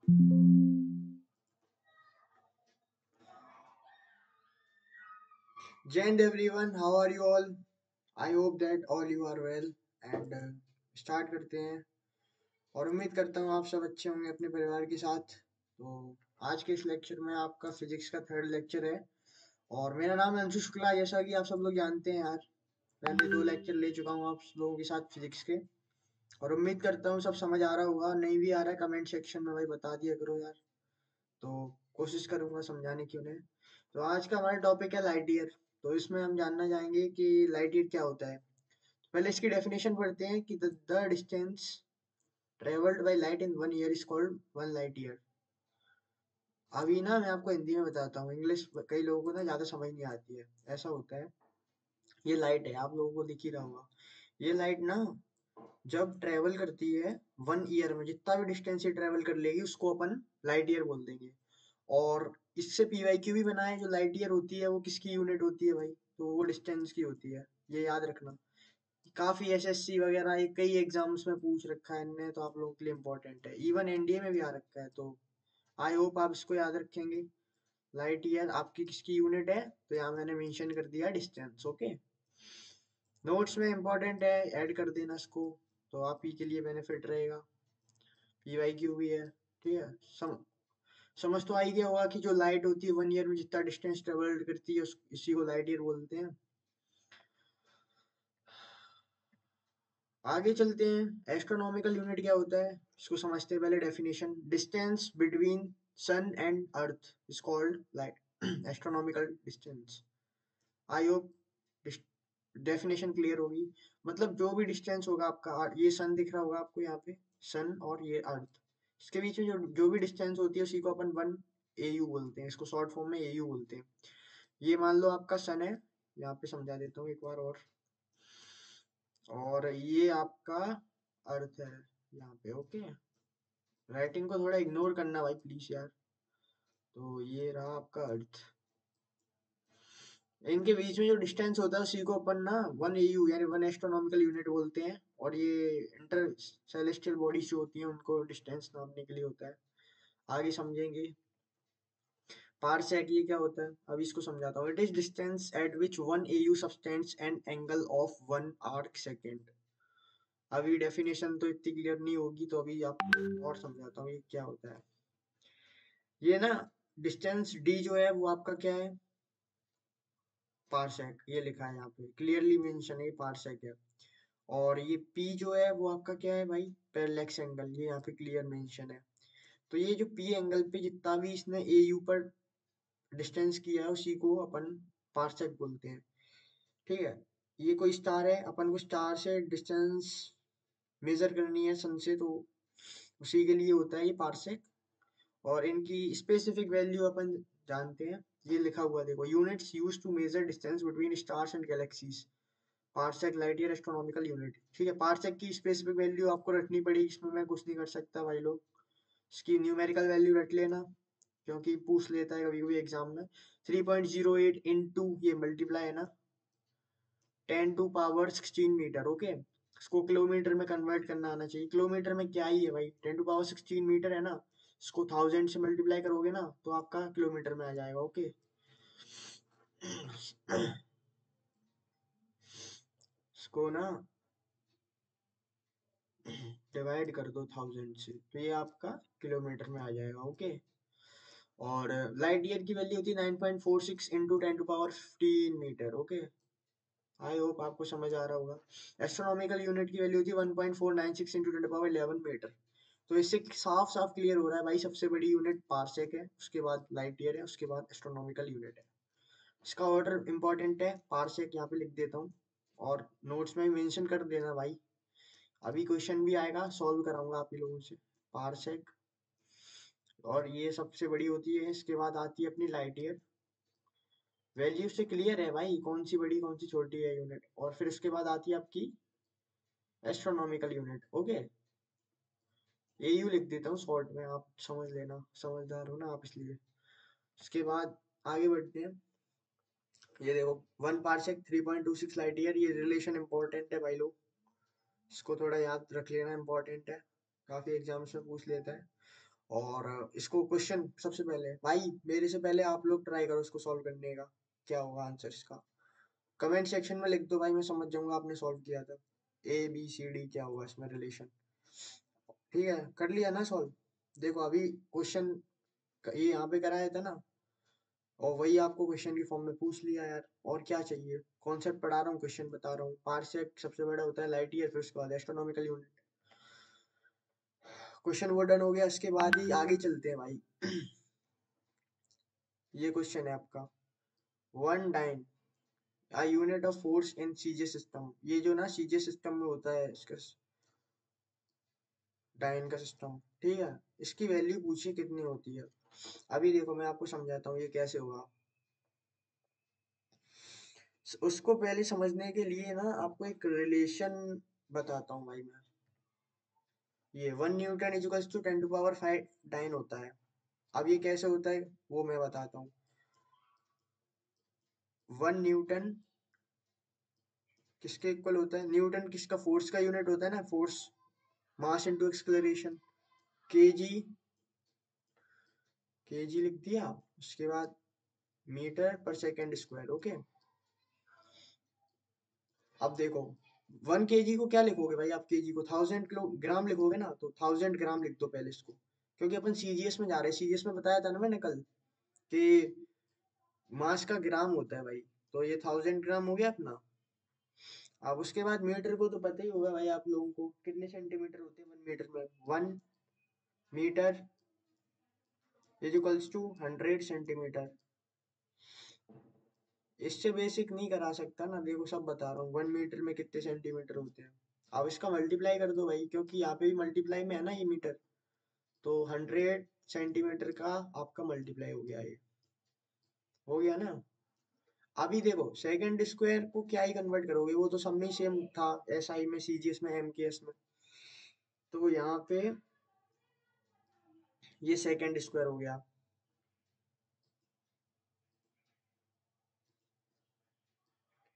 Jai Hind everyone, how are you all? I hope that all you are well and start करते हैं और उम्मीद करता हूँ आप सब अच्छे होंगे अपने परिवार के साथ। तो आज के इस लेक्चर में आपका फिजिक्स का थर्ड लेक्चर है और मेरा नाम है अंशु शुक्ला। जैसा कि आप सब लोग जानते हैं यार, पहले 2 लेक्चर ले चुका हूँ आप लोगों के साथ फिजिक्स के और उम्मीद करता हूँ सब समझ आ रहा होगा। नहीं भी आ रहा है कमेंट सेक्शन में भाई बता दिया करो यार, तो कोशिश करूंगा समझाने की उन्हें। तो आज का हमारा टॉपिक है लाइट ईयर। तो इसमें हम जानना चाहेंगे कि लाइट ईयर क्या होता है। पहले इसकी डेफिनेशन पढ़ते हैं कि the distance travelled by light in 1 year is called 1 light year. अभी ना मैं आपको हिंदी में बताता हूँ, इंग्लिश कई लोगों को ना ज़्यादा समझ नहीं आती है। ऐसा होता है, ये लाइट है, आप लोगों को दिख ही रहा होगा। ये लाइट ना जब ट्रेवल करती है 1 ईयर में, जितना भी डिस्टेंस ये ट्रेवल कर लेगी उसको अपन लाइट ईयर बोल देंगे। और इससे पीवाईक्यू भी बना है। जो लाइट ईयर होती है वो किसकी यूनिट होती है भाई, तो वो डिस्टेंस की होती है, ये याद रखना। काफी एसएससी वगैरह ये कई एग्जाम्स में पूछ रखा है इनने, तो आप लोगों के लिए इम्पोर्टेंट है। इवन एनडीए में भी आ रखा है, तो आई होप आप इसको याद रखेंगे। लाइट ईयर आपकी किसकी यूनिट है, तो यहाँ मैंने मेंशन कर दिया डिस्टेंस। ओके, नोट्स में इम्पोर्टेंट है, ऐड कर देना इसको, तो आप ही के लिए बेनिफिट रहेगा। पीवाईक्यू भी है, ठीक है। समझ तो आई गया होगा कि जो लाइट होती है 1 ईयर में जितना डिस्टेंस ट्रेवल करती है इसी को लाइट ईयर बोलते हैं। आगे चलते हैं, एस्ट्रोनॉमिकल यूनिट क्या होता है इसको समझते हैं। पहले definition, distance between sun and earth is called light astronomical distance. I hope definition clear होगी। मतलब जो भी डिस्टेंस होगा आपका, ये सन दिख रहा होगा आपको यहाँ पे, सन और ये अर्थ, इसके बीच में जो भी डिस्टेंस होती है उसी को अपन 1 AU बोलते हैं। इसको शॉर्ट फॉर्म में AU बोलते हैं। ये मान लो आपका सन है, यहाँ पे समझा देता हूँ एक बार और ये आपका अर्थ है यहाँ पे। ओके, राइटिंग को थोड़ा इग्नोर करना भाई प्लीज यार। तो ये रहा आपका अर्थ, इनके बीच में जो डिस्टेंस होता है उसी को अपन ना 1 AU यानी 1 एस्ट्रोनॉमिकल यूनिट बोलते हैं। और ये इंटर सेलेस्टियल बॉडीज जो होती हैं उनको डिस्टेंस नापने के लिए होता है। आगे समझेंगे। पारसेक ये क्या होता है, अभी इसको समझाता हूँ। It is distance eight which 1 AU subtends an angle of 1 arc second. अभी डेफिनेशन तो इतनी क्लियर नहीं होगी, तो अभी आपको और समझाता हूँ ये क्या होता है। ये ना डिस्टेंस डी जो है वो आपका क्या है, पारसेक। ये लिखा है यहाँ पे, क्लियरली मेंशन है, पारसेक है। और ये पी जो है वो आपका क्या है भाई, पैरेलैक्स एंगल, ये यहाँ पे क्लियर मेंशन है। तो ये जो पी एंगल पे जितना भी इसने ए यू पर डिस्टेंस किया है उसी को अपन पारसेक बोलते हैं, ठीक है। ये कोई स्टार है, अपन को स्टार से डिस्टेंस मेजर करनी है सन से, तो उसी के लिए होता है ये पारसेक। और इनकी स्पेसिफिक वैल्यू अपन जानते हैं, ये लिखा हुआ देखो, units used to measure distance between stars and galaxies, parsec light year astronomical unit, ठीक है। पार्सेक की स्पेसिफिक वैल्यू आपको रखनी पड़ेगी, इसमें मैं कुछ नहीं कर सकता भाई लोग। इसकी न्यूमेरिकल वैल्यू रख लेना, क्योंकि पूछ लेता है कभी कभी एग्जाम में। 3.08 इंटू ये मल्टीप्लाई है ना 10 टू पावर 16 मीटर। ओके, इसको किलोमीटर में कन्वर्ट करना आना चाहिए। किलोमीटर में क्या ही है भाई, 10 टू पावर 16 मीटर है ना, इसको 1000 से मल्टीप्लाई करोगे ना तो आपका किलोमीटर में आ जाएगा। ओके, इसको ना डिवाइड कर दो 1000 से, तो ये आपका किलोमीटर में आ जाएगा। ओके, और लाइट ईयर की वैल्यू होती है 9.46 into 10 to power 15 metre. Okay, I hope आपको समझ आ रहा होगा। एस्ट्रोनॉमिकल यूनिट की वैल्यू होती है 1.496 इंटू 10 टू पावर 11 मीटर। तो इससे साफ साफ क्लियर हो रहा है भाई, सबसे बड़ी यूनिट पारसेक है, उसके बाद लाइट ईयर है, उसके बाद एस्ट्रोनॉमिकल यूनिट है। इसका ऑर्डर इंपॉर्टेंट है, पारसेक यहाँ पे लिख देता हूँ और नोट्स में मेंशन कर देना भाई। अभी क्वेश्चन भी आएगा, सॉल्व कराऊंगा आप ही लोगों से। पारसेक, और ये सबसे बड़ी होती है। इसके बाद आती है अपनी लाइट ईयर। वैल्यू से क्लियर है भाई कौन सी बड़ी कौन सी छोटी है यूनिट। और फिर इसके बाद आती है आपकी एस्ट्रोनॉमिकल यूनिट। ओके, एयू लिख देता हूँ शॉर्ट में, आप समझ लेना, समझदार हो ना आप इसलिए। इसके बाद आगे बढ़ते हैं। ये देखो, 1 पारसेक 3.26 लाइट ईयर, ये रिलेशन इंपॉर्टेंट है भाई लोग, इसको थोड़ा याद रख लेना, इंपॉर्टेंट है, काफी एग्जाम्स में पूछ लेता है। और इसको क्वेश्चन सबसे पहले भाई मेरे से पहले आप लोग ट्राई करो इसको सॉल्व करने का, क्या होगा आंसर इसका। कमेंट सेक्शन में लिख दो भाई, मैं समझ जाऊंगा आपने सॉल्व किया था। ABCD क्या होगा इसमें रिलेशन। ठीक है, कर लिया ना सॉल्व। देखो अभी क्वेश्चन ये यहाँ पे कराया था ना, और वही आपको क्वेश्चन की फॉर्म में पूछ लिया यार, और क्या चाहिए। कॉन्सेप्ट पढ़ा रहा हूँ, क्वेश्चन बता रहा हूँ। पारसेक सबसे बड़ा होता है लाइट ईयर, फिर उसके बाद एस्ट्रोनॉमिकल यूनिट। क्वेश्चन वो डन हो गया, इसके बाद ही आगे चलते हैं भाई। ये क्वेश्चन है आपका, one dyne a unit of force in CJ system. ये जो ना सीजे सिस्टम में होता है इसका डाइन का सिस्टम, ठीक है। इसकी वैल्यू पूछिए कितनी होती है। अभी देखो मैं आपको समझाता हूँ ये कैसे होगा। उसको पहले समझने के लिए ना आपको एक रिलेशन बताता हूँ भाई मैं। ये 1 न्यूटन = 10⁵ डाइन होता है। अब ये कैसे होता है वो मैं बताता हूँ। 1 न्यूटन किसके इक्वल होता है, न्यूटन किसका फोर्स का यूनिट होता है ना, force mass into acceleration. KG, KG लिख दिया, उसके बाद मीटर पर सेकेंड स्क्वायर। ओके, अब देखो 1 केजी को क्या लिखोगे भाई, आप केजी को 1000 किलोग्राम लिखोगे ना, तो 1000 ग्राम लिख दो पहले इसको। क्योंकि अपन सीजीएस में जा रहे हैं, सीजीएस में बताया था ना मैंने कल कि मास का ग्राम होता है भाई। तो ये 1000 ग्राम हो गया अपना। अब उसके बाद मीटर को तो पता ही होगा भाई आप लोगों को, कितने सेंटीमीटर होते हैं 1 मीटर में। 1 मीटर = 100 सेंटीमीटर। इससे बेसिक नहीं करा सकता ना, देखो सब बता रहा हूँ। 1 मीटर में कितने सेंटीमीटर होते हैं। अब इसका मल्टीप्लाई कर दो भाई, क्योंकि यहाँ पे भी मल्टीप्लाई में है ना ये मीटर। तो 100 सेंटीमीटर का आपका मल्टीप्लाई हो गया, ये हो गया ना। अभी देखो सेकंड स्क्वायर को क्या ही कन्वर्ट करोगे, वो तो सब में सेम था, SI में, CGS में, MKS में। तो यहाँ पे ये सेकंड स्क्वायर हो गया।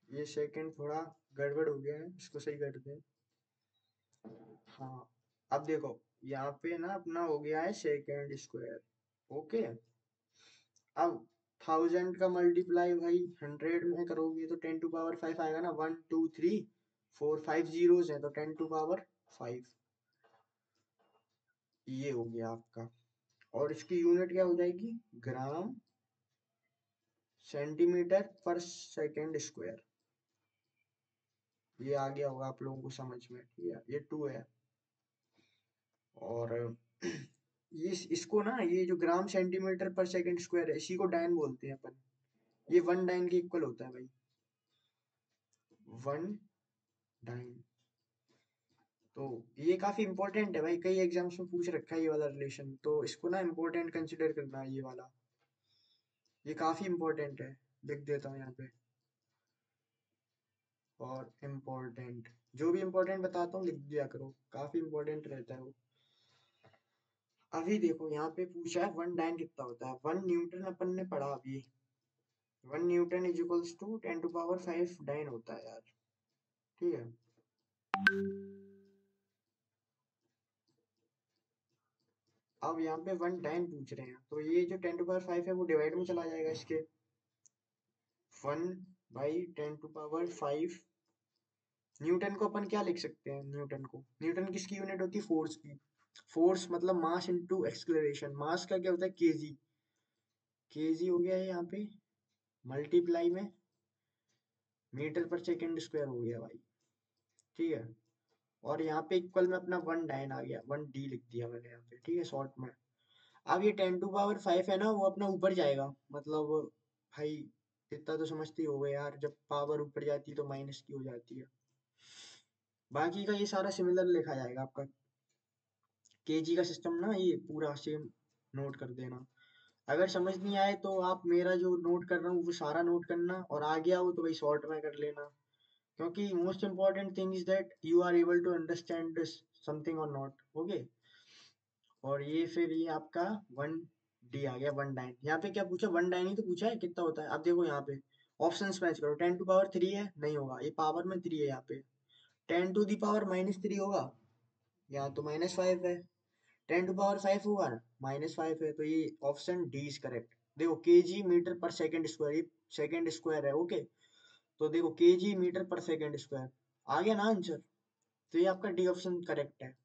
ये सेकंड थोड़ा गड़बड़ हो गया है, इसको सही करते हैं। हाँ, अब देखो यहाँ पे ना अपना हो गया है सेकंड स्क्वायर। ओके, अब 1000 का मल्टीप्लाई भाई 100 में करोगे तो 10⁵ आएगा ना। 1 2 3 4 5 जीरोस है, तो 10⁵ ये हो गया आपका। और इसकी यूनिट क्या हो जाएगी, ग्राम सेंटीमीटर पर सेकंड स्क्वायर। ये आ गया होगा आप लोगों को समझ में, ठीक है। ये 2 है। और ये इसको ना, ये जो ग्राम सेंटीमीटर पर सेकंड स्क्वायर है, इसी को डाइन बोलते हैं अपन। ये 1 डाइन के इक्वल होता है भाई, 1 डाइन। तो ये काफी इंपॉर्टेंट है भाई, कई एग्जाम्स में पूछ रखा है ये वाला रिलेशन, तो इसको ना इंपॉर्टेंट कंसिडर करना है ये वाला। ये काफी इंपॉर्टेंट है, लिख देता हूँ यहाँ पे। और इम्पोर्टेंट, जो भी इम्पोर्टेंट बताता हूँ लिख दिया करो, काफी इम्पोर्टेंट रहता है वो। अभी देखो यहाँ पे पूछा है 1 डाइन कितना होता है। 1 न्यूटन अपन ने पढ़ा अभी, 1 न्यूटन = 10⁵ डाइन होता है यार, ठीक है। अब यहाँ पे 1 डाइन पूछ रहे हैं, तो ये जो 10⁵ है वो डिवाइड में चला जाएगा इसके। 1/10⁵। न्यूटन को अपन क्या लिख सकते हैं, न्यूटन किसकी यूनिट होती है, फोर्स की। फोर्स मतलब मास इनटू एक्सलरेशन। मास का क्या होता है, केजी। केजी हो गया है यहाँ पे, मल्टीप्लाई में मीटर पर सेकंड स्क्वायर हो गया भाई, ठीक है। और यहाँ पे इक्वल में अपना 1 डाइन आ गया, 1D लिख दिया मैंने यहाँ पे, ठीक है, शॉर्ट में। अब ये 10⁵ है ना, वो अपना ऊपर जाएगा, मतलब भाई इतना तो समझते ही हो गए यार, जब पावर ऊपर जाती है तो माइनस की हो जाती है। बाकी का ये सारा सिमिलर लिखा जाएगा आपका। केजी का सिस्टम ना ये पूरा सेम नोट कर देना। अगर समझ नहीं आए तो आप मेरा जो नोट कर रहा हूँ वो सारा नोट करना, और आ गया हो तो भाई शॉर्ट में कर लेना। क्योंकि most important thing is that you are able to understand this something और नॉट। ओके, और ये फिर ये आपका 1D आ गया, 1 डाइन। यहाँ पे क्या पूछा, 1 डाइन ही तो पूछा है, कितना होता है। अब देखो यहाँ पे ऑप्शंस मैच करो। 10⁵ है, नहीं होगा, ये पावर में 3 है यहाँ पे। 10⁻³ -3 होगा, यहाँ तो -5 है। 10⁵ होगा ना, -5 है, तो ये ऑप्शन डी इज करेक्ट। देखो केजी मीटर पर सेकंड स्क्वायर, ये सेकंड स्क्वायर है, ओके। तो देखो केजी मीटर पर सेकंड स्क्वायर आ गया ना आंसर। तो ये आपका डी ऑप्शन करेक्ट है।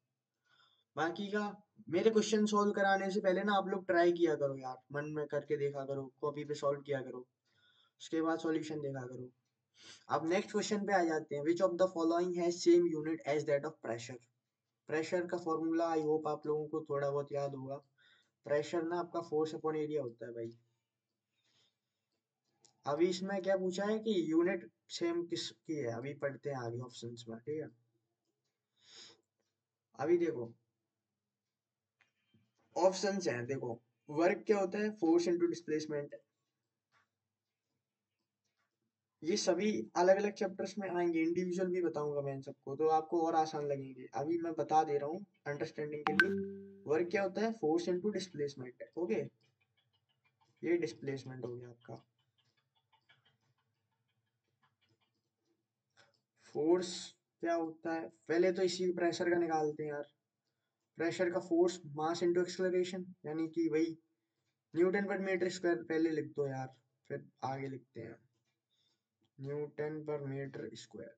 बाकी का मेरे क्वेश्चन सॉल्व कराने से पहले ना आप लोग ट्राई किया करो यार, मन में करके देखा करो, कॉपी पे सॉल्व किया करो, उसके बाद सॉल्यूशन देखा करो। अब नेक्स्ट क्वेश्चन पे आ जाते हैं। Which of the following has same unit as that of pressure. Pressure का फॉर्मूला आई होप आप लोगों को थोड़ा बहुत याद होगा। प्रेशर ना आपका फोर्स अपॉन एरिया होता है भाई। अभी इसमें क्या पूछा है कि यूनिट सेम किसकी है, अभी पढ़ते हैं आगे ऑप्शंस में, ठीक है। अभी देखो ऑप्शंस हैं, देखो वर्क क्या होता है, फोर्स इनटू डिस्प्लेसमेंट। ये सभी अलग अलग चैप्टर्स में आएंगे, इंडिविजुअल भी बताऊंगा मैं इन सबको, तो आपको और आसान लगेंगे। अभी मैं बता दे रहा हूँ अंडरस्टैंडिंग के लिए। वर्क क्या होता है, फोर्स इनटू डिस्प्लेसमेंट, ओके। ये डिस्प्लेसमेंट हो गया आपका। फोर्स क्या होता है, पहले तो इसी प्रेशर का निकालते हैं यार। प्रेशर का फोर्स मास इनटू एक्सेलरेशन, यानी कि वही न्यूटन पर मीटर स्क्वायर पहले लिख दो यार, फिर आगे लिखते हैं न्यूटन पर मीटर स्क्वायर।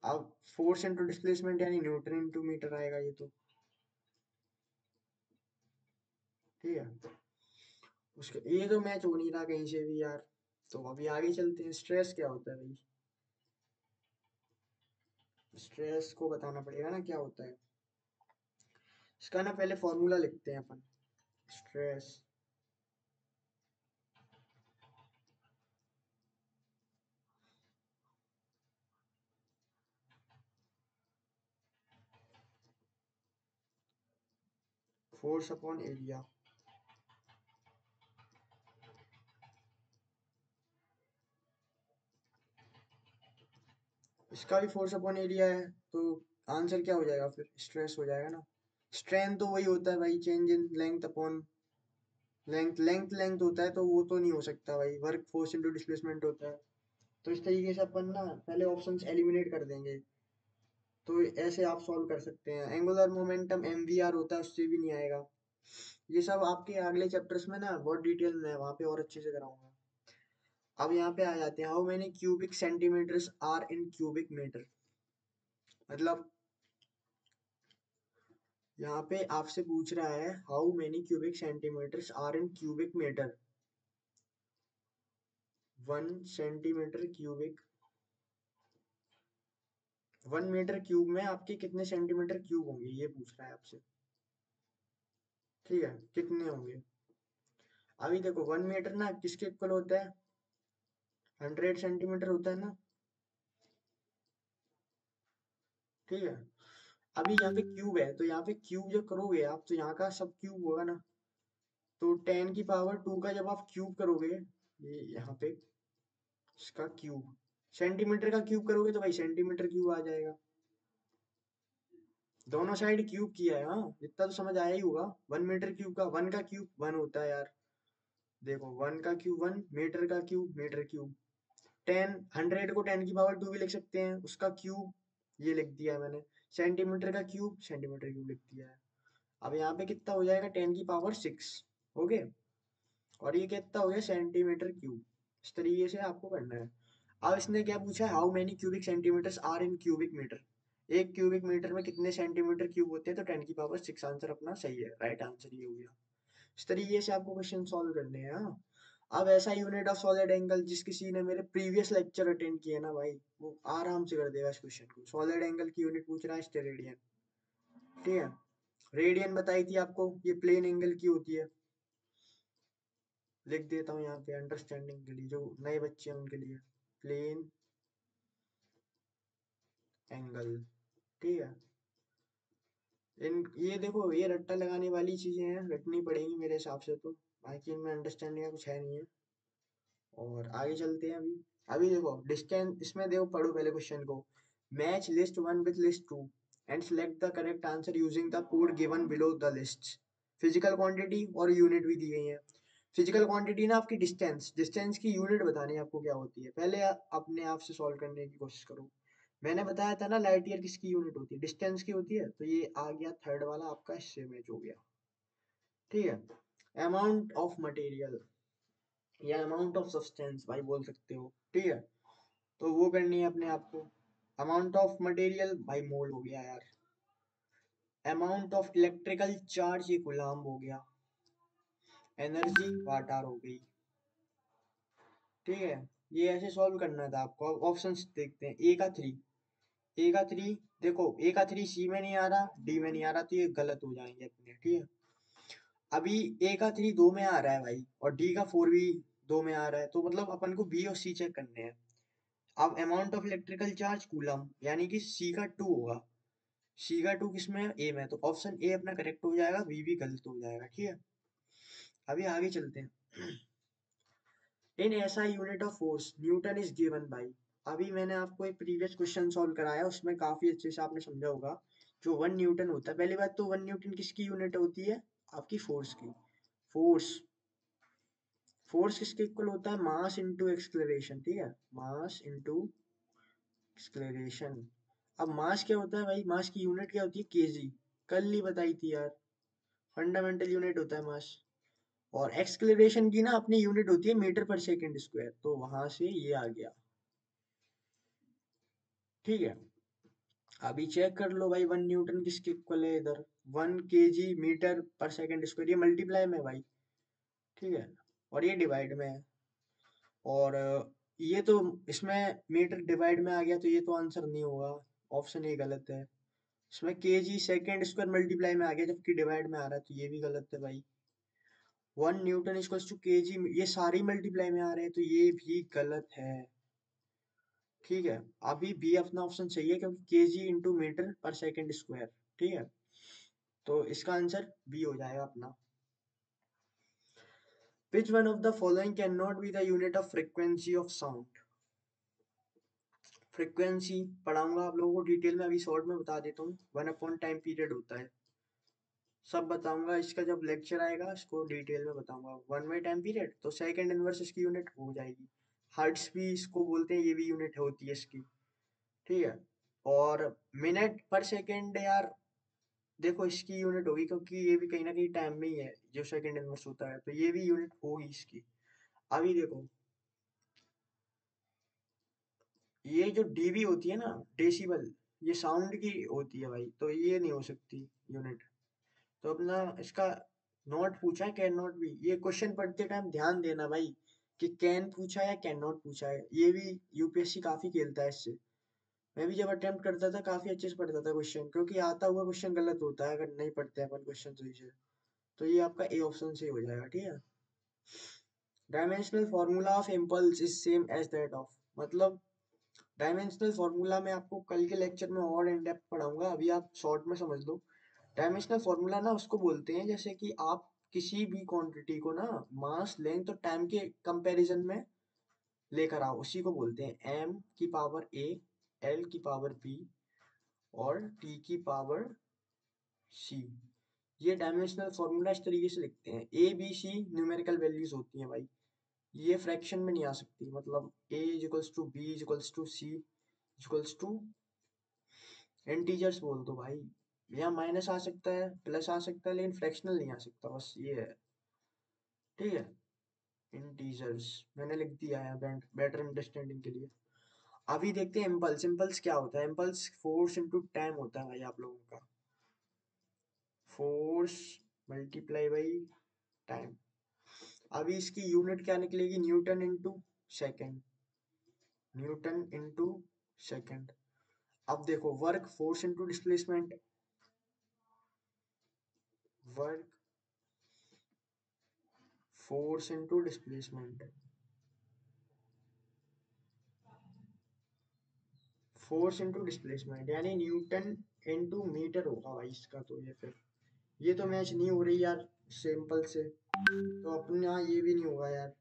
अब फोर्स इनटू डिस्प्लेसमेंट यानी न्यूटन इनटू मीटर आएगा ये तो, ठीक है। उसके ये तो मैच हो नहीं रहा कहीं से भी यार। तो अभी आगे चलते हैं। स्ट्रेस क्या होता है भाई, स्ट्रेस को बताना पड़ेगा ना क्या होता है। इसका ना पहले फॉर्मूला लिखते हैं अपन। Stress force upon area. इसका भी फोर्स अपॉन एरिया है, तो आंसर क्या हो जाएगा फिर, स्ट्रेस हो जाएगा ना। स्ट्रेंथ तो वही होता है भाई, change in length upon length, length होता है, तो वो तो नहीं हो सकता भाई। वर्क फोर्स इनटू डिस्प्लेसमेंट होता है। तो इस तरीके से अपन ना पहले ऑप्शंस एलिमिनेट कर देंगे, तो ऐसे आप सॉल्व कर सकते हैं। एंगुलर मोमेंटम एमवीआर होता है, उससे भी नहीं आएगा। ये सब आपके अगले चैप्टर्स में ना बहुत डिटेल में वहां पे और अच्छे से कराऊंगा। अब यहाँ पे आ जाते हैं, how many cubic centimetres are in cubic metre. मतलब यहाँ पे आपसे पूछ रहा है how many cubic centimetres are in cubic metre. 1 centimetre cubic, 1 metre cube में आपके कितने सेंटीमीटर क्यूब होंगे, ये पूछ रहा है आपसे, ठीक है, कितने होंगे। अभी देखो 1 मीटर ना किसके इक्वल होता है, 100 सेंटीमीटर होता है ना, ठीक है। अभी यहाँ पे क्यूब है, तो यहाँ पे क्यूब जब करोगे आप, तो यहाँ का सब क्यूब होगा ना। तो 10⁻² का जब आप क्यूब करोगे, ये यहाँ पे इसका क्यूब, सेंटीमीटर का क्यूब करोगे तो भाई सेंटीमीटर क्यूब आ जाएगा। दोनों साइड क्यूब किया है, हाँ इतना तो समझ आया ही होगा। 1 मीटर क्यूब का, वन का क्यूब 1 होता है यार। देखो 1 का क्यूब 1, मीटर का क्यूब मीटर क्यूब। 100 को 10⁻² भी लिख सकते हैं, उसका क्यूब ये लिख दिया मैंने। सेंटीमीटर का क्यूब सेंटीमीटर क्यूब लिख दिया है। अब यहाँ पे कितना हो जाएगा, 10⁻6, ओके। और ये कितना हो गया, सेंटीमीटर क्यूब। इस तरीके से आपको करना है। अब इसने क्या पूछा है, how many cubic centimetres are in cubic metre. एक क्यूबिक मीटर में कितने सेंटीमीटर क्यूब होते हैं, तो 10⁻6 आंसर अपना सही है, राइट आंसर ये हो गया। इस तरीके से आपको क्वेश्चन सॉल्व करने हैं, हाँ। अब ऐसा यूनिट ऑफ सॉलिड एंगल, जिस किसी ने मेरे प्रीवियस लेक्चर अटेंड किए ना भाई, वो आराम से कर देगा इस क्वेश्चन को। सॉलिड एंगल की यूनिट पूछ रहा है, स्टेरेडियन, ठीक है। रेडियन बताई थी आपको, ये प्लेन एंगल की होती है। लिख देता हूँ यहाँ पे अंडरस्टैंडिंग के लिए, जो नए बच्चे हैं उनके लिए, प्लेन एंगल, ठीक है। इन ये देखो, ये रट्टा लगाने वाली चीजें हैं, रटनी पड़ेंगी मेरे हिसाब से तो। बाकी इनमें अंडरस्टैंडिंग का कुछ है नहीं है। और आगे चलते हैं। अभी अभी देखो डिस्टेंस, इसमें देखो पढ़ो पहले क्वेश्चन को। Match list one with list two and select the correct answer using the code given below the list. Physical quantity और यूनिट भी दी गई है। फिजिकल क्वांटिटी ना आपकी डिस्टेंस, डिस्टेंस की यूनिट बतानी है आपको क्या होती है, पहले अपने आप से सॉल्व करने की कोशिश करो। मैंने बताया था ना लाइट ईयर किसकी यूनिट होती है, डिस्टेंस की होती है, तो ये आ गया थर्ड वाला आपका, इससे मैच हो गया। ठीक है, अमाउंट ऑफ मटेरियल या अमाउंट ऑफ सब्सटेंस भाई बोल सकते हो। ठीक है, तो वो करनी है अपने आप को। अमाउंट ऑफ मटेरियल भाई मोल हो गया यार, अमाउंट ऑफ इलेक्ट्रिकल चार्ज ये गुलाम हो गया, एनर्जी वाट हो गई। ठीक है, ये ऐसे सॉल्व करना था आपको। ऑप्शंस देखते हैं, ए का थ्री देखो, ए का 3 सी में नहीं आ रहा, डी में नहीं आ रहा, तो ये गलत हो जाएंगे अपने। ठीक है, अभी ए का 3 दो में आ रहा है भाई, और डी का 4 भी दो में आ रहा है, तो मतलब अपन को बी और सी चेक करने हैं। अब amount of electrical charge coulomb, यानी कि सी का 2 होगा। सी का 2 किसमें है, ए में, तो ऑप्शन ए अपना करेक्ट हो जाएगा, बी भी गलत हो जाएगा। ठीक है, अभी आगे चलते हैं। इन ऐसा unit of force Newton is given by. अभी मैंने आपको एक प्रीवियस क्वेश्चन सॉल्व कराया, उसमें काफी अच्छे से आपने समझा होगा। जो 1 न्यूटन होता है, पहली बात तो 1 न्यूटन किसकी यूनिट होती है, आपकी फोर्स की। फोर्स, फोर्स किसके इक्वल होता है, मास इंटू एक्सलेरेशन। ठीक है, मास इंटू एक्सलेरेशन। अब मास क्या होता है भाई, मास की यूनिट क्या होती है, केजी। कल ही बताई थी यार, फंडामेंटल यूनिट होता है मास। और एक्सलेरेशन की ना अपनी यूनिट होती है मीटर पर सेकेंड स्क्वायर, तो वहां से ये आ गया। ठीक है, अभी चेक कर लो भाई, 1 न्यूटन किसके इक्वल है इधर, 1 kg मीटर पर सेकेंड स्क्वायर, ये मल्टीप्लाई में है भाई। ठीक है, और ये डिवाइड में है, और ये तो इसमें मीटर डिवाइड में आ गया, तो ये तो आंसर नहीं होगा, ऑप्शन ए गलत है। इसमें केजी सेकेंड स्क्वायर मल्टीप्लाई में आ गया, जबकि डिवाइड में आ रहा है, तो ये भी गलत है भाई। 1 न्यूटन इक्वल्स टू केजी, ये सारी मल्टीप्लाई में आ रहे हैं, तो ये भी गलत है। ठीक है, अभी बी अपना ऑप्शन सही है, क्योंकि केजी इंटू मीटर पर सेकेंड स्क्वायर। ठीक है, तो इसका आंसर बी हो जाएगा अपना। Which one of the following cannot be the unit of frequency of sound? Frequency पढ़ाऊंगा आप लोगों को डिटेल में, अभी शॉर्ट में बता देता हूँ। 1/टाइम पीरियड होता है, सब बताऊंगा इसका जब लेक्चर आएगा, इसको डिटेल में बताऊंगा। 1/टाइम पीरियड, तो सेकंड इनवर्स इसकी यूनिट हो जाएगी। हर्ट्स भी इसको बोलते हैं, ये भी यूनिट होती है इसकी। ठीक है, और मिनट पर सेकेंड यार, देखो इसकी यूनिट होगी, क्योंकि ये भी कहीं ना कहीं टाइम में ही है जो सेकंड इनवर्स होता है, तो ये भी यूनिट होगी इसकी। अभी देखो, ये जो डीबी होती है ना, डेसिबल, ये साउंड की होती है भाई, तो ये नहीं हो सकती यूनिट। तो अपना इसका नॉट पूछा है, कैन नॉट भी। ये क्वेश्चन पढ़ते टाइम ध्यान देना भाई, कि कैन पूछा है या कैन नॉट पूछा है, ये भी यूपीएससी काफी खेलता है इससे। मैं भी जब अटेम्प्ट करता था, काफी अच्छे से पढ़ता था क्वेश्चन, क्योंकि आता हुआ क्वेश्चन गलत होता है अगर नहीं पढ़ते हैं अपन क्वेश्चन सही से। तो ये आपका ए ऑप्शन से हो जाएगा। ठीक है, dimensional formula of impulse is same as that of, मतलब डायमेंशनल फॉर्मूला में आपको कल के लेक्चर में और इन डेप्थ पढ़ाऊंगा, अभी आप शॉर्ट में समझ लो। डायमेंशनल फॉर्मूला ना उसको बोलते हैं, जैसे कि आप किसी भी क्वांटिटी को ना मास लेंथ और टाइम के कंपैरिजन में लेकर आओ, उसी को बोलते हैं एम की पावर ए, एल की पावर बी, और टी की पावर सी। ये डायमेंशनल फॉर्मूला इस तरीके से लिखते हैं। A B C numerical values होती हैं भाई, ये फ्रैक्शन में नहीं आ सकती, मतलब A is equals to B is equals to C equals to integers बोल दो भाई। यहाँ माइनस आ सकता है, प्लस आ सकता है, लेकिन फ्रैक्शनल नहीं आ सकता, बस ये है। ठीक है, इंटीजर्स मैंने लिख दिया है बेटर अंडरस्टैंडिंग के लिए। अभी देखते हैं इम्पल्स। इम्पल्स क्या होता है, इम्पल्स फोर्स इनटू टाइम होता है भाई आप लोगों का, फोर्स मल्टीप्लाई बाई टाइम। अभी इसकी यूनिट क्या निकलेगी, Newton into second, Newton into second. अब देखो, work force into displacement, work force into displacement, force into displacement, यानी न्यूटन इंटू मीटर होगा भाई इसका। तो ये फिर ये तो मैच नहीं हो रही यार सिंपल से, तो अपना ये भी नहीं होगा यार।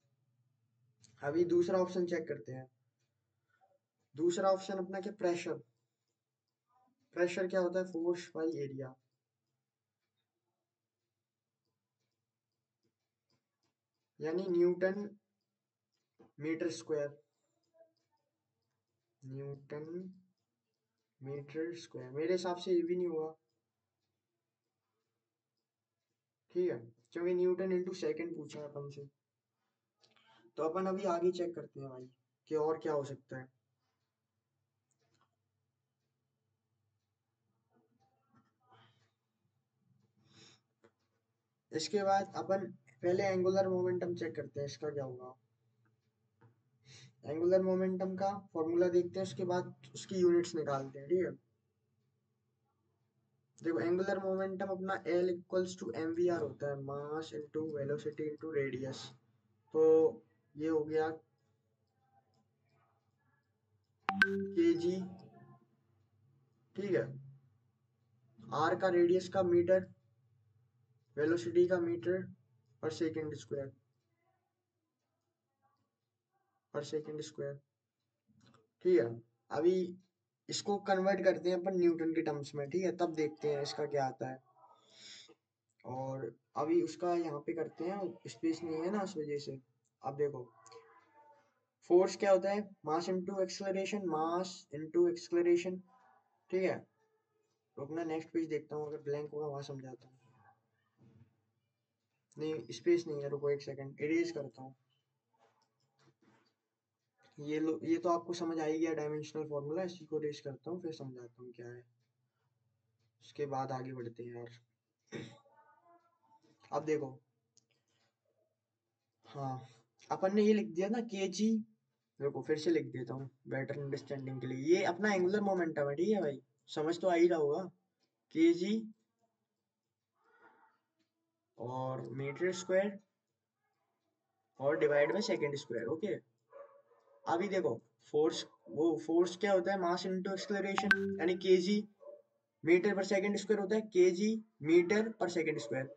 अभी दूसरा ऑप्शन चेक करते हैं। दूसरा ऑप्शन अपना क्या, प्रेशर। प्रेशर क्या होता है, फोर्स बाई एरिया, यानी newton metre square, newton metre square, मेरे हिसाब से ये भी नहीं होगा। ठीक है, क्योंकि न्यूटन इंटू सेकंड पूछा है अपन से। तो अपन अभी आगे चेक करते हैं भाई कि और क्या हो सकता है। इसके बाद अपन पहले एंगुलर मोमेंटम चेक करते हैं, इसका क्या होगा। एंगुलर मोमेंटम का फॉर्मूला देखते हैं, उसके बाद उसकी यूनिट्स निकालते हैं। ठीक है, देखो एंगुलर मोमेंटम अपना L equals to M V R होता है, mass into velocity into radius. तो ये हो गया के जी। ठीक है, आर का रेडियस का मीटर, वेलोसिटी का मीटर पर सेकेंड स्क्वायर, पर सेकेंड स्क्वायर। ठीक है, अभी इसको कन्वर्ट करते हैं अपन न्यूटन के टर्म्स में। ठीक है, तब देखते हैं इसका क्या आता है। और अभी उसका यहाँ पे करते हैं, स्पेस नहीं है ना इस वजह से। अब देखो फोर्स क्या होता है, mass into acceleration, mass into acceleration. ठीक है, रुकना नेक्स्ट पेज देखता हूँ, अगर ब्लैंक होगा वहां समझाता हूँ। नहीं स्पेस नहीं है, रुको एक सेकंड इरेज करता हूँ। ये लो, ये तो आपको समझ आ ही गया डायमेंशनल फॉर्मूला, इसी को इरेज करता हूँ फिर समझाता हूँ क्या है। उसके बाद आगे बढ़ते हैं यार। अब देखो, हाँ अपन ने ये लिख दिया ना के जी। देखो फिर से लिख देता हूँ बेटर अंडरस्टैंडिंग के लिए, ये अपना एंगुलर मोमेंटम है। ठीक है भाई, समझ तो आ ही रहा होगा। के जी और मीटर स्क्वायर और divide by second square. Okay, अभी देखो फोर्स, वो फोर्स क्या होता है, मास इनटू एक्सेलरेशन, यानी केजी मीटर पर सेकंड स्क्वायर होता है, केजी मीटर पर सेकंड स्क्वायर।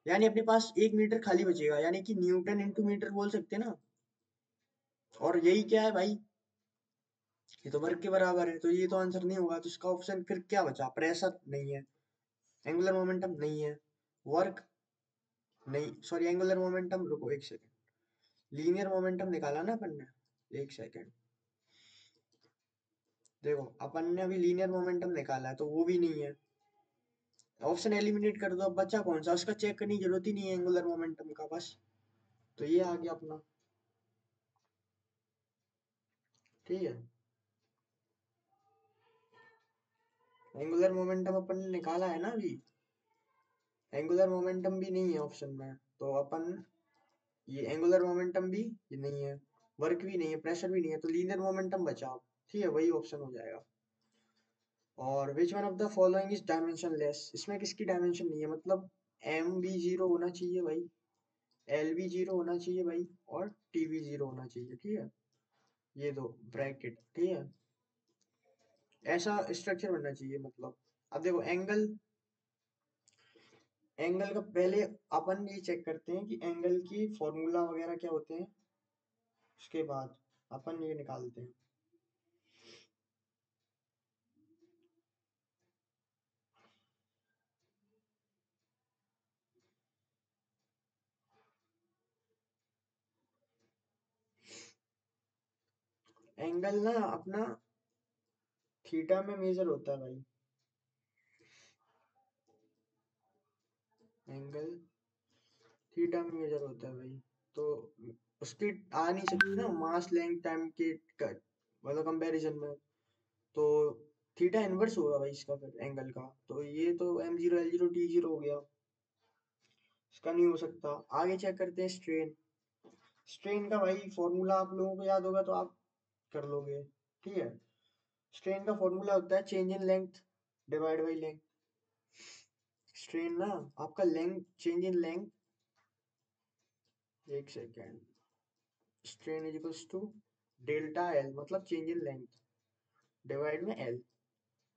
यानी अपने पास एक मीटर खाली बचेगा, यानी कि न्यूटन इंटू मीटर बोल सकते हैं ना। और यही क्या है भाई, ये तो वर्क के बराबर है, तो ये तो आंसर नहीं होगा। तो इसका ऑप्शन फिर क्या बचा, प्रेशर नहीं है, एंगुलर मोमेंटम नहीं है, वर्क नहीं, सॉरी एंगुलर मोमेंटम, रुको एक सेकंड, लीनियर मोमेंटम निकाला ना अपन ने। एक सेकंड, देखो अपन ने अभी लीनियर मोमेंटम निकाला है, तो वो भी नहीं है। ऑप्शन एलिमिनेट कर दो, अब बचा कौन सा, उसका चेक करने की जरूरत ही नहीं है एंगुलर मोमेंटम का, बस। तो ये आ गया अपना। ठीक है, एंगुलर मोमेंटम अपन ने निकाला है ना अभी, एंगुलर मोमेंटम भी नहीं है ऑप्शन में, तो अपन ये एंगुलर मोमेंटम भी ये नहीं है, वर्क भी नहीं है, प्रेशर भी नहीं है, तो लीनियर मोमेंटम बचा अब। ठीक है, वही ऑप्शन हो जाएगा। और विच one of the following is dimensionless, इसमें किसकी डायमेंशन नहीं है, मतलब एम भी जीरो होना चाहिए भाई, एल भी जीरो होना चाहिए भाई, और टी भी जीरो होना चाहिए। ठीक है, ये दो ब्रैकेट। ठीक है, ऐसा स्ट्रक्चर बनना चाहिए मतलब। अब देखो एंगल, एंगल का पहले अपन ये चेक करते हैं कि एंगल की फॉर्मूला वगैरह क्या होते हैं, उसके बाद अपन ये निकालते हैं। एंगल ना अपना थीटा में मेजर होता है भाई, एंगल थीटा में मेजर होता है भाई। तो उसकी आ नहीं सकती ना मास लेंथ टाइम के मतलब कंपैरिजन में। तो थीटा इनवर्स होगा भाई इसका फिर एंगल का, तो ये तो M zero L zero T zero हो गया, इसका नहीं हो सकता। आगे चेक करते हैं स्ट्रेन। स्ट्रेन का भाई फॉर्मूला आप लोगों को याद होगा तो आप कर लोगे। ठीक है, स्ट्रेन का फॉर्मूला होता है change in length divide by length. Strain ना आपका लेंथ, चेंज इन लेंथ, एक second, strain is equals to delta L, मतलब चेंज इन लेंथ डिवाइड में एल।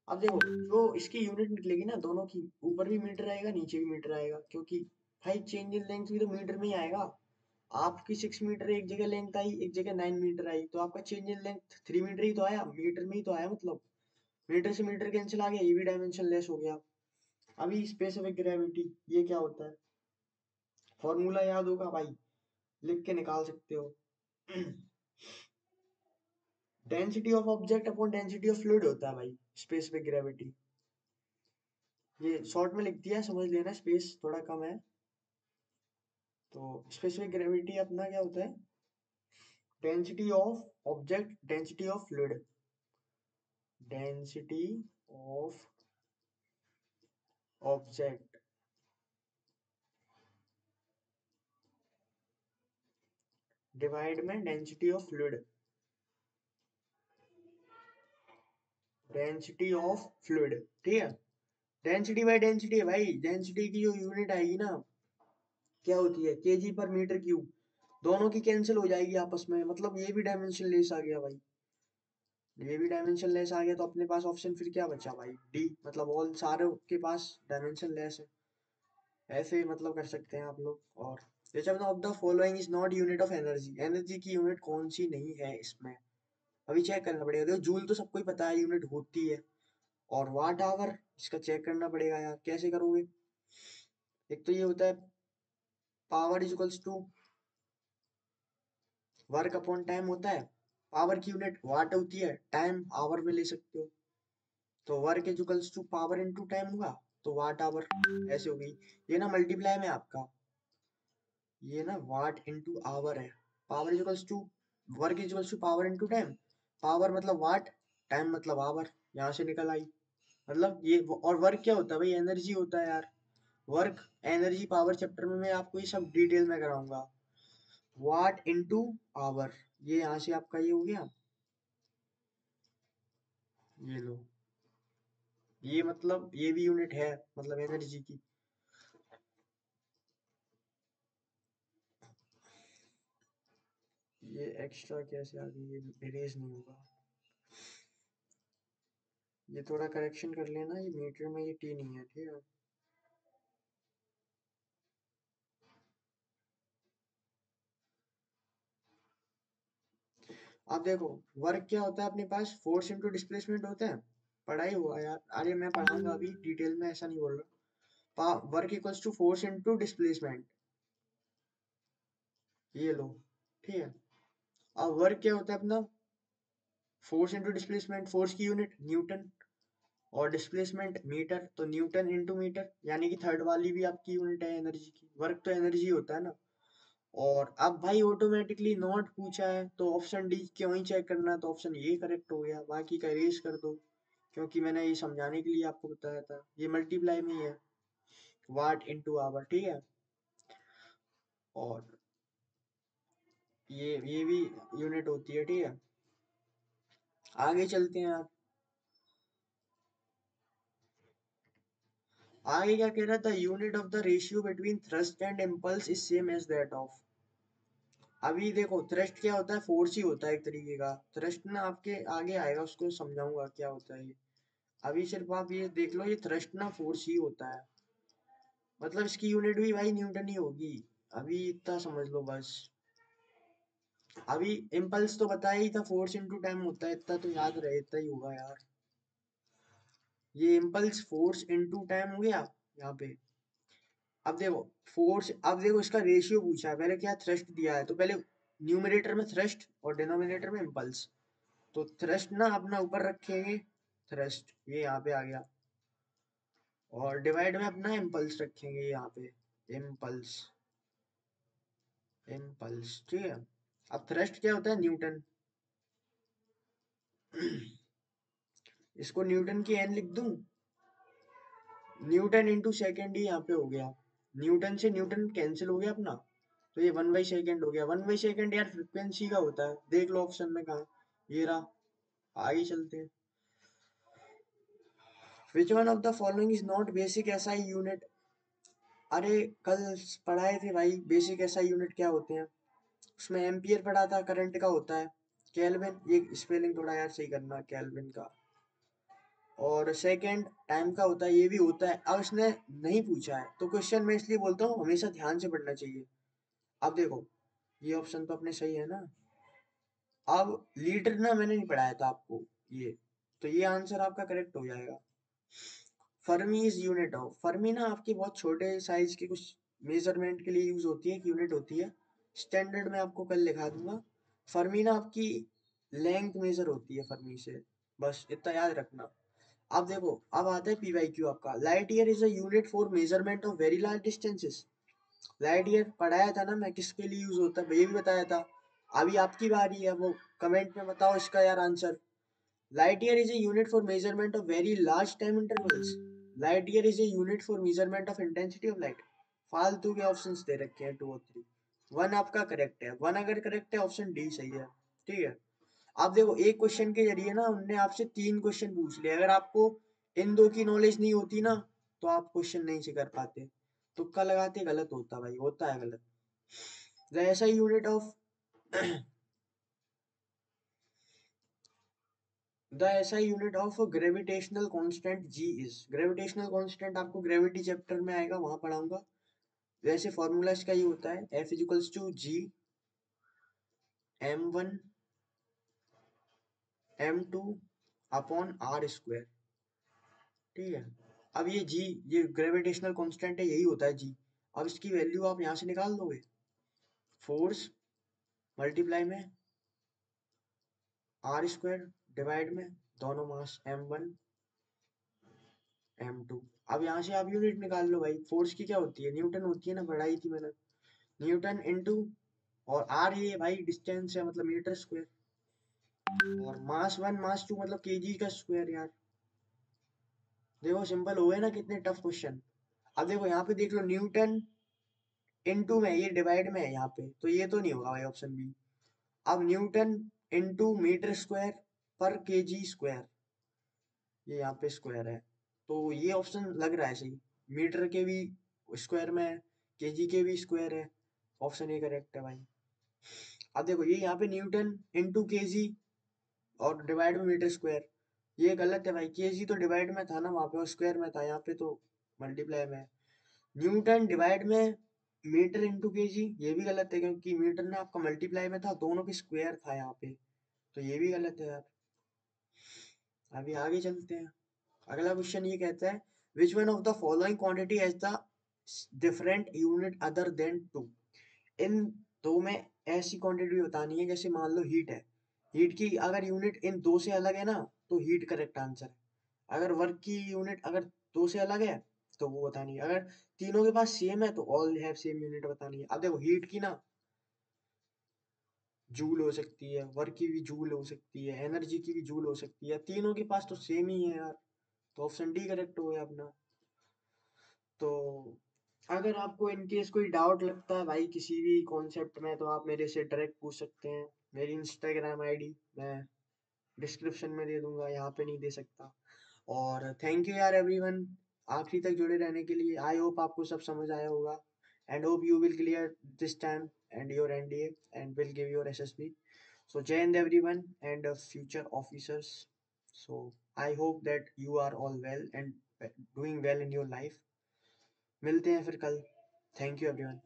अब देखो जो इसकी यूनिट निकलेगी ना दोनों की, ऊपर भी मीटर आएगा नीचे भी मीटर आएगा, क्योंकि भाई चेंज इन लेंथ भी तो मीटर में ही आएगा। आपकी 6 मीटर एक जगह लेंथ आई, एक जगह 9 मीटर आई, तो आपका चेंज इन लेंथ 3 मीटर ही तो आया, मीटर में ही तो आया मतलब। मीटर से मीटर कैंसिल आ गया, ये भी डायमेंशन लेस हो गया। अभी स्पेसिफिक ग्रेविटी ये क्या होता है, फॉर्मूला याद होगा भाई, लिख के निकाल सकते हो। Density of object upon density of fluid होता है भाई, स्पेसिफिक ग्रेविटी। ये शॉर्ट में लिख दिया, समझ लेना, स्पेस थोड़ा कम है। तो स्पेसिफिक ग्रेविटी अपना क्या होता है? Density of object, density of fluid, density of object divide में density of fluid, density of fluid, ठीक है। डेंसिटी बाय डेंसिटी है भाई, डेंसिटी की जो यूनिट आएगी ना, क्या होती है? केजी पर मीटर क्यूब। दोनों की कैंसिल हो जाएगी आपस में, मतलब ये भी डायमेंशन लेस आ गया भाई, ये भी डायमेंशन लेस आ गया, तो अपने पास ऑप्शन फिर क्या बचा भाई? डी, मतलब ऑल सारे के पास डायमेंशन लेस है। ऐसे मतलब कर सकते हैं आप लोग। और which of the following is not unit of energy, energy की यूनिट कौन सी नहीं है इसमें? अभी चेक करना पड़ेगा। देखो जूल तो सबको ही पता है यूनिट होती है, और वाट आवर इसका चेक करना पड़ेगा यार, कैसे करोगे? एक तो ये होता है power is equals to work upon time होता है। पावर की यूनिट वाट होती है, टाइम आवर में ले सकते हो, तो work is equals to power into time हुआ, तो वाट आवर ऐसे हो गई। ये ना मल्टीप्लाई में आपका, ये ना वाट इनटू आवर है। Power is equals to work is equals to power into time, power मतलब वाट, टाइम मतलब आवर, यहाँ से निकल आई। मतलब ये, और वर्क क्या होता है भाई? एनर्जी होता है यार। वर्क एनर्जी पावर चैप्टर में मैं आपको ये सब डिटेल में कराऊंगा। वाट इनटू आवर, ये यहाँ से आपका ये हो गया, ये लो, ये मतलब ये भी यूनिट है, मतलब एनर्जी की। ये एक्स्ट्रा कैसे आ गई? ये इरेज नहीं होगा, ये थोड़ा करेक्शन कर लेना, ये मीटर में ये टी नहीं है, ठीक है। अब देखो वर्क क्या होता है अपने पास? फोर्स इनटू डिस्प्लेसमेंट होता है, पढ़ाई हुआ यार, अरे मैं पढ़ाऊंगा अभी डिटेल में, ऐसा नहीं बोल रहा। Work equals to force into displacement, ये लो, ठीक है। अब वर्क क्या होता है अपना? फोर्स इनटू डिस्प्लेसमेंट, फोर्स की यूनिट न्यूटन, और डिस्प्लेसमेंट मीटर, तो न्यूटन इनटू मीटर, यानी कि थर्ड वाली भी आपकी यूनिट है एनर्जी की। वर्क तो एनर्जी होता है ना। और अब भाई ऑटोमेटिकली नॉट पूछा है, तो ऑप्शन डी क्यों ही चेक करना, तो ऑप्शन ये करेक्ट हो गया, बाकी का इरेज कर दो, क्योंकि मैंने ये समझाने के लिए आपको बताया था, ये मल्टीप्लाई में ही है, वाट इनटू आवर, ठीक है। और ये भी यूनिट होती है, ठीक है। आगे चलते हैं आप। आगे क्या कह रहा था? Unit of the ratio between thrust and impulse is same as that of. अभी देखो थ्रस्ट क्या होता है? फोर्स ही होता है एक तरीके का। थ्रस्ट ना आपके आगे आएगा, उसको समझाऊंगा क्या होता है ये। अभी सिर्फ आप ये देख लो, ये थ्रस्ट ना फोर्स ही होता है, मतलब इसकी यूनिट भी भाई न्यूटन ही होगी। अभी इतना समझ लो बस। अभी इम्पल्स तो बताया ही था, फोर्स इनटू टाइम होता है, इतना तो याद रहे, इतना ही होगा यार। ये इम्पल्स फोर्स इनटू टाइम हो गया यहाँ पे। अब देखो फोर्स, अब देखो इसका रेशियो पूछा है, पहले क्या थ्रस्ट दिया है, तो पहले न्यूमरेटर में थ्रस्ट और डिनोमिनेटर में इम्पल्स। तो थ्रस्ट ना अपना ऊपर रखेंगे, थ्रस्ट ये यहाँ पे आ गया, और डिवाइड में अपना इम्पल्स रखेंगे यहाँ पे, इम्पल्स, इम्पल्स, ठीक है। अब थ्रस्ट क्या होता है? न्यूटन। इसको न्यूटन की एन लिख दूं, न्यूटन इंटू सेकेंड ही यहाँ पे हो गया, न्यूटन से न्यूटन कैंसिल हो गया अपना, तो ये 1/सेकेंड हो गया। 1/सेकेंड यार फ्रिक्वेंसी का होता है, देख लो ऑप्शन में कहा, ये रहा। आगे चलते हैं। विच one of the following is not basic SI unit? अरे कल पढ़ाए थे भाई बेसिक एसआई यूनिट क्या होते हैं, उसमें एम्पियर पढ़ा था, करंट का होता है केल्विन, ये स्पेलिंग थोड़ा यार सही करना, केल्विन का। और सेकंड टाइम का होता है, ये भी होता है। अब इसने नहीं पूछा है तो क्वेश्चन मैं इसलिए बोलता हूँ हमेशा ध्यान से पढ़ना चाहिए। अब देखो ये ऑप्शन तो अपने सही है ना। अब लीटर ना मैंने नहीं पढ़ाया था आपको ये, तो ये आंसर आपका करेक्ट हो जाएगा। Fermi is unit of, Fermi ना आपके बहुत छोटे साइज के कुछ मेजरमेंट के लिए यूज होती है, एक यूनिट होती है, स्टैंडर्ड में आपको कल लिखा दूंगा। फर्मी ना आपकी लेंथ मेजर होती है फर्मी से, बस इतना याद रखना। अब देखो, अब आता है PYQ आपका। Light year is a unit for measurement of very large distances. Light year पढ़ाया था ना मैं, किसके लिए यूज होता है ये भी बताया था। अभी आपकी बारी है, वो कमेंट में बताओ इसका यार answer. Light year is a unit for measurement of very large time intervals. Light year is a unit for measurement of intensity of light. फालतू के ऑप्शंस दे रखे हैं 2 और 3। वन आपका करेक्ट है, वन अगर करेक्ट है ऑप्शन डी सही है। ठीक है। आप देखो, एक क्वेश्चन के जरिए ना उनने आपसे 3 क्वेश्चन पूछ लिए। अगर आपको इन दो की नॉलेज नहीं होती ना, तो आप क्वेश्चन नहीं से कर पाते। तुक्का लगाते गलत होता भाई, होता है गलत। द ऐसा unit of the SI unit of gravitational constant G is. Gravitational constant आपको ग्रेविटी चैप्टर में आएगा, वहां पढ़ाऊंगा। वैसे फॉर्मूला इसका ये होता है, F equals to G m1 m2 upon R square. ठीक है। अब ये G, ये ग्रेविटेशनल कांस्टेंट है, यही होता है G। अब इसकी वैल्यू आप यहाँ से निकाल दोगे। फोर्स मल्टीप्लाई में R स्क्वायर डिवाइड में दोनों मास m1 m2। अब यहाँ से आप यूनिट निकाल लो भाई। फोर्स की क्या होती है, न्यूटन होती है ना, पढ़ाई थी मैंने। न्यूटन इनटू, और आर ये भाई डिस्टेंस है, मतलब मीटर स्क्वायर। और मास वन मास टू मतलब केजी का स्क्वायर यार। देखो सिंपल हो गए ना, कितने टफ क्वेश्चन। अब देखो यहाँ पे देख लो, न्यूटन इनटू में, ये डिवाइड में है यहाँ पे, तो ये तो नहीं होगा भाई ऑप्शन बी। अब न्यूटन इनटू मीटर स्क्वायर पर केजी स्क्वायर, ये यहाँ पे स्क्वायर है, तो ये ऑप्शन लग रहा है सही। मीटर के भी स्क्वायर में है, केजी के भी स्क्वायर है। ऑप्शन ए करेक्ट है भाई। अब देखो, ये यहाँ पे न्यूटन इनटू केजी और डिवाइड में मीटर स्क्वायर, ये गलत है भाई। केजी तो डिवाइड में था ना वहां पे, और स्क्वायर में था यहाँ पे, तो मल्टीप्लाई में है। न्यूटन डिवाइड में मीटर इंटू केजी, ये भी गलत है, क्योंकि मीटर ने आपका मल्टीप्लाई में था, दोनों के स्क्वायर था यहाँ पे, तो ये भी गलत है यार। अभी आगे चलते हैं। अगला क्वेश्चन ये कहता है, which one of the following quantity has the different unit other than two. इन दो में ऐसी क्वांटिटी बतानी है, जैसे मान लो हीट है, हीट की अगर यूनिट इन दो से अलग है ना, तो हीट करेक्ट आंसर है। अगर वर्क की यूनिट अगर दो से अलग है, तो वो बतानी है। अगर तीनों के पास सेम है, तो ऑल हैव सेम यूनिट बतानी है। अब देखो, हीट की ना जूल हो सकती है, वर्क की भी जूल हो सकती है, एनर्जी की भी जूल हो सकती है, तीनों के पास तो सेम ही है यार। तो ऑप्शन डी करेक्ट हो गया अपना। तो अगर आपको इन केस कोई डाउट लगता है भाई किसी भी कॉन्सेप्ट में, तो आप मेरे से डायरेक्ट पूछ सकते हैं। मेरी इंस्टाग्राम आईडी मैं डिस्क्रिप्शन में दे दूंगा, यहाँ पे नहीं दे सकता। और थैंक यू यार एवरीवन, आखिरी तक जुड़े रहने के लिए। आई होप आपको सब समझ आया होगा, and hope you will clear this time and your NDA and will give your SSB. So Jai Hind everyone and future officers. So I hope that you are all well and doing well in your life. मिलते हैं फिर कल। Thank you everyone.